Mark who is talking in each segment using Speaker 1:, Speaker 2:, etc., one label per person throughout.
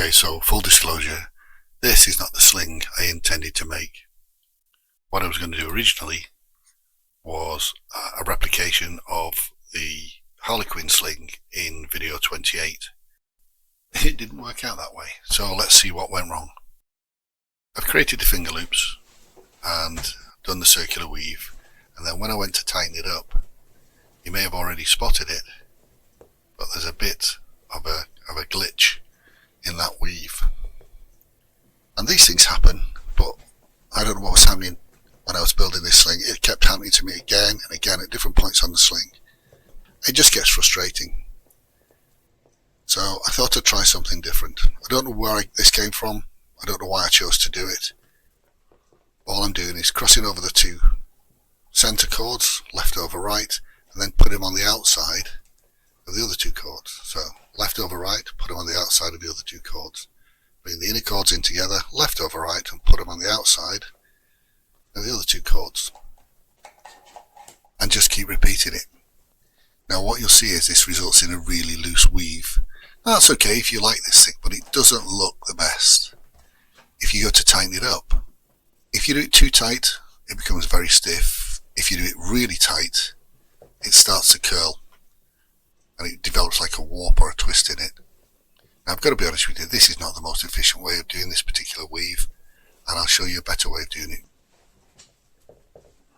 Speaker 1: Okay, so full disclosure, this is not the sling I intended to make. What I was going to do originally was a replication of the Harlequin sling in video 28. It didn't work out that way, so let's see what went wrong. I've created the finger loops and done the circular weave, and then when I went to tighten it up, you may have already spotted it, but there's a bit of a glitch in that weave. And these things happen, but I don't know what was happening when I was building this sling. It kept happening to me again and again at different points on the sling. It just gets frustrating. So I thought I'd try something different. I don't know where this came from. I don't know why I chose to do it. All I'm doing is crossing over the two center chords, left over right, and then put them on the outside of the other two chords. So left over right, put them on the outside of the other two chords. Bring the inner chords in together, left over right, and put them on the outside of the other two chords. And just keep repeating it. Now what you'll see is this results in a really loose weave. Now, that's okay if you like this thing, but it doesn't look the best if you go to tighten it up. If you do it too tight, it becomes very stiff. If you do it really tight, it starts to curl and it develops like a warp or a twist in it. Now I've got to be honest with you, this is not the most efficient way of doing this particular weave, and I'll show you a better way of doing it.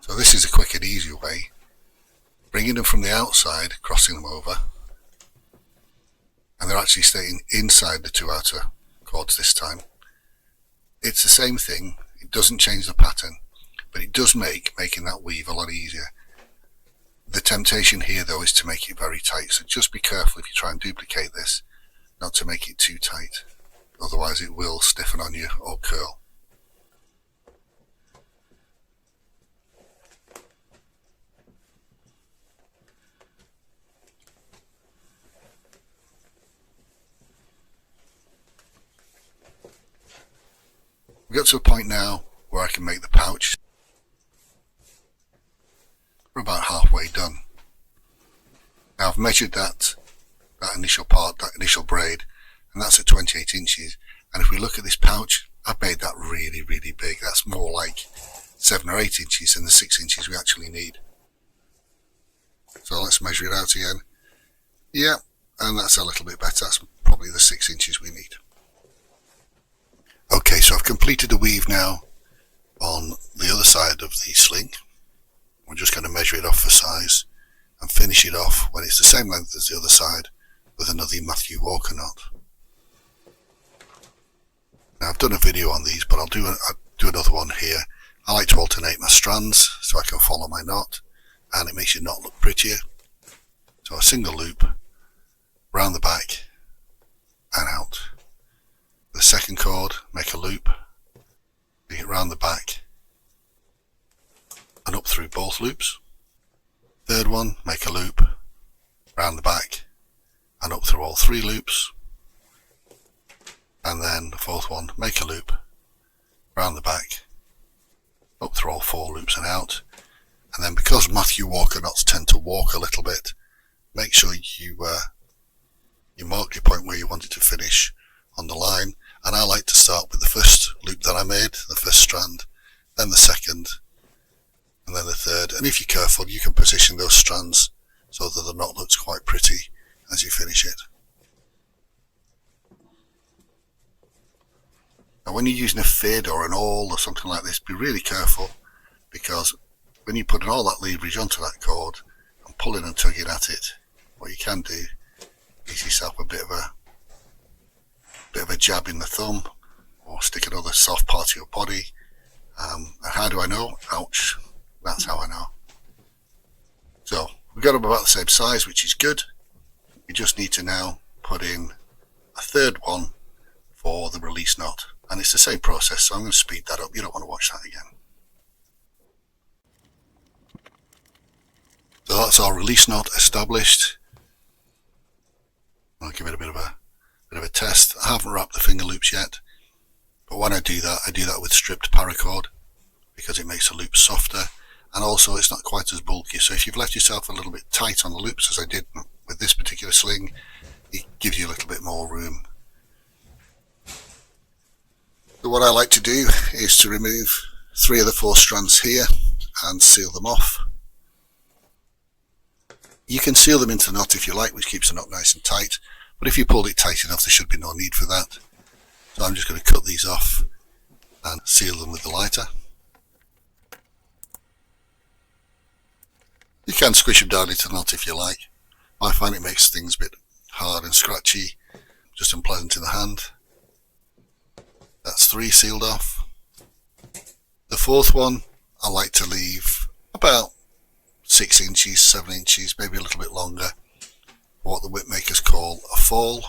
Speaker 1: So this is a quick and easier way. Bringing them from the outside, crossing them over, and they're actually staying inside the two outer chords this time. It's the same thing, it doesn't change the pattern, but it does make making that weave a lot easier. The temptation here though is to make it very tight, so just be careful if you try and duplicate this, not to make it too tight, otherwise it will stiffen on you or curl. We got to a point now where I can make the pouch. We're about halfway done. Now I've measured that initial part, that initial braid, and that's at 28 inches. And if we look at this pouch, I've made that really, really big. That's more like 7 or 8 inches than the 6 inches we actually need. So let's measure it out again. Yeah, and that's a little bit better. That's probably the 6 inches we need. Okay, so I've completed the weave now on the other side of the sling. We're just going to measure it off for size and finish it off when it's the same length as the other side with another Matthew Walker knot. Now I've done a video on these, but I'll do another one here. I like to alternate my strands so I can follow my knot, and it makes your knot look prettier. So a single loop round the back and out. The second cord, make a loop, bring it round the back and up through both loops. Third one, make a loop round the back and up through all 3 loops. And then the fourth one, make a loop round the back, up through all 4 loops and out. And then because Matthew Walker knots tend to walk a little bit, make sure you mark your point where you want it to finish on the line. And I like to start with the first loop that I made, the first strand, then the second, and then the third. And if you're careful, you can position those strands so that the knot looks quite pretty as you finish it. Now when you're using a fid or an awl or something like this, be really careful, because when you're putting all that leverage onto that cord and pulling and tugging at it, what you can do is yourself a bit of a jab in the thumb, or stick another soft part of your body. And how do I know? Ouch, that's how I know. So we've got them about the same size, which is good. We just need to now put in a third one for the release knot, and it's the same process, so I'm going to speed that up. You don't want to watch that again. So that's our release knot established. I'll give it a bit of a test. I haven't wrapped the finger loops yet, but when I do that with stripped paracord, because it makes the loops softer, and also it's not quite as bulky. So if you've left yourself a little bit tight on the loops, as I did with this particular sling, it gives you a little bit more room. So what I like to do is to remove 3 of the 4 strands here and seal them off. You can seal them into the knot if you like, which keeps the knot nice and tight, but if you pulled it tight enough there should be no need for that. So I'm just going to cut these off and seal them with the lighter. You can squish them down into the knot if you like. I find it makes things a bit hard and scratchy, just unpleasant in the hand. That's 3 sealed off. The 4th one I like to leave about 6 inches, 7 inches, maybe a little bit longer, what the whip makers call a fall.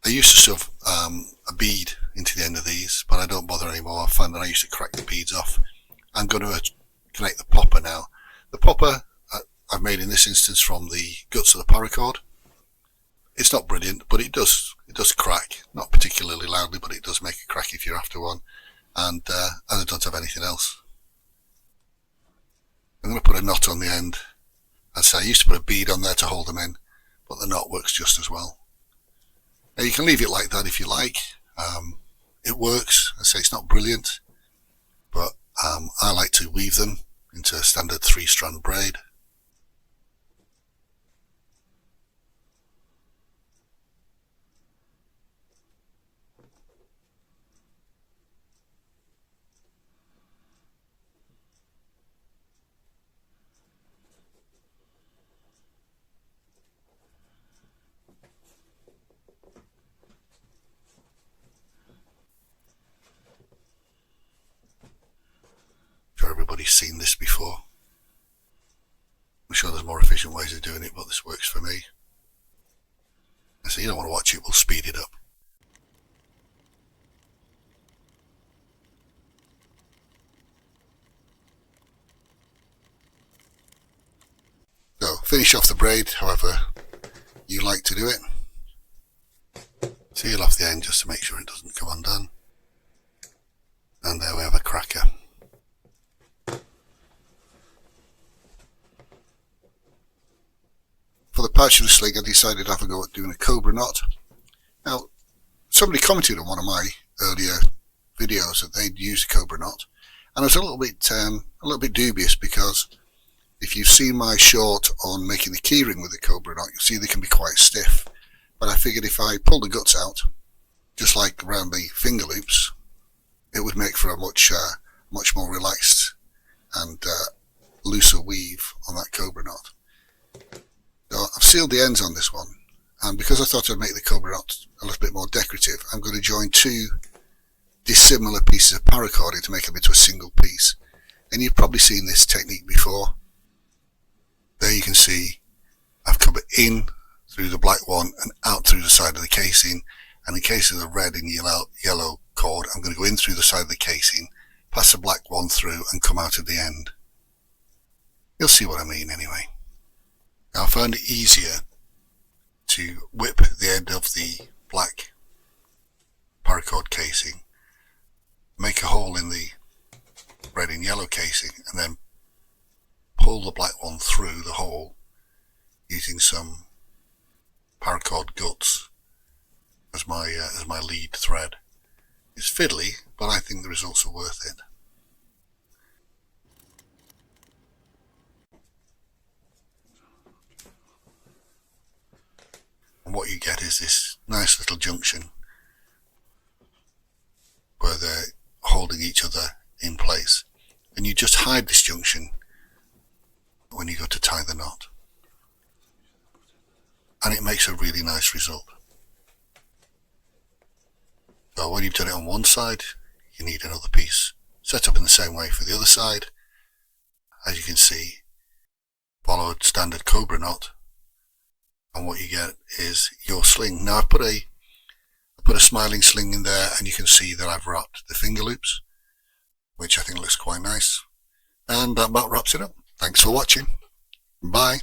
Speaker 1: I used to shove a bead into the end of these, but I don't bother anymore. I find that I used to crack the beads off. I'm going to connect the popper now. The popper I've made in this instance from the guts of the Paracord. It's not brilliant, but it does crack, not particularly loudly, but it does make a crack if you're after one, and I don't have anything else. I'm going to put a knot on the end. As I say, I used to put a bead on there to hold them in, but the knot works just as well. Now you can leave it like that if you like. It works. I say it's not brilliant, but I like to weave them into a standard 3-strand braid. Everybody's seen this before. I'm sure there's more efficient ways of doing it, but this works for me. So you don't want to watch it, we'll speed it up. So finish off the braid however you like to do it. Seal off the end just to make sure it doesn't come undone. And there we have a cracker. For the pouch of the sling I decided to have a go at doing a Cobra knot. Now somebody commented on one of my earlier videos that they'd used a Cobra knot, and I was a little bit dubious, because if you've seen my short on making the keyring with the Cobra knot, you'll see they can be quite stiff. But I figured if I pull the guts out, just like around the finger loops, it would make for a much more relaxed and looser weave on that Cobra knot. So I've sealed the ends on this one, and because I thought I'd make the Cobra knot a little bit more decorative, I'm going to join 2 dissimilar pieces of paracord to make them into a single piece. And you've probably seen this technique before. There you can see I've come in through the black one and out through the side of the casing, and in case of the red and yellow cord, I'm going to go in through the side of the casing, pass the black one through and come out at the end. You'll see what I mean anyway. Now I found it easier to whip the end of the black paracord casing, make a hole in the red and yellow casing, and then pull the black one through the hole using some paracord guts as my lead thread. It's fiddly, but I think the results are worth it. And what you get is this nice little junction where they're holding each other in place, and you just hide this junction when you go to tie the knot, and it makes a really nice result. So when you've done it on one side, you need another piece set up in the same way for the other side. As you can see, followed standard Cobra knot, and what you get is your sling. Now I put a smiling sling in there, and you can see that I've wrapped the finger loops, which I think looks quite nice. And that about wraps it up. Thanks for watching. Bye.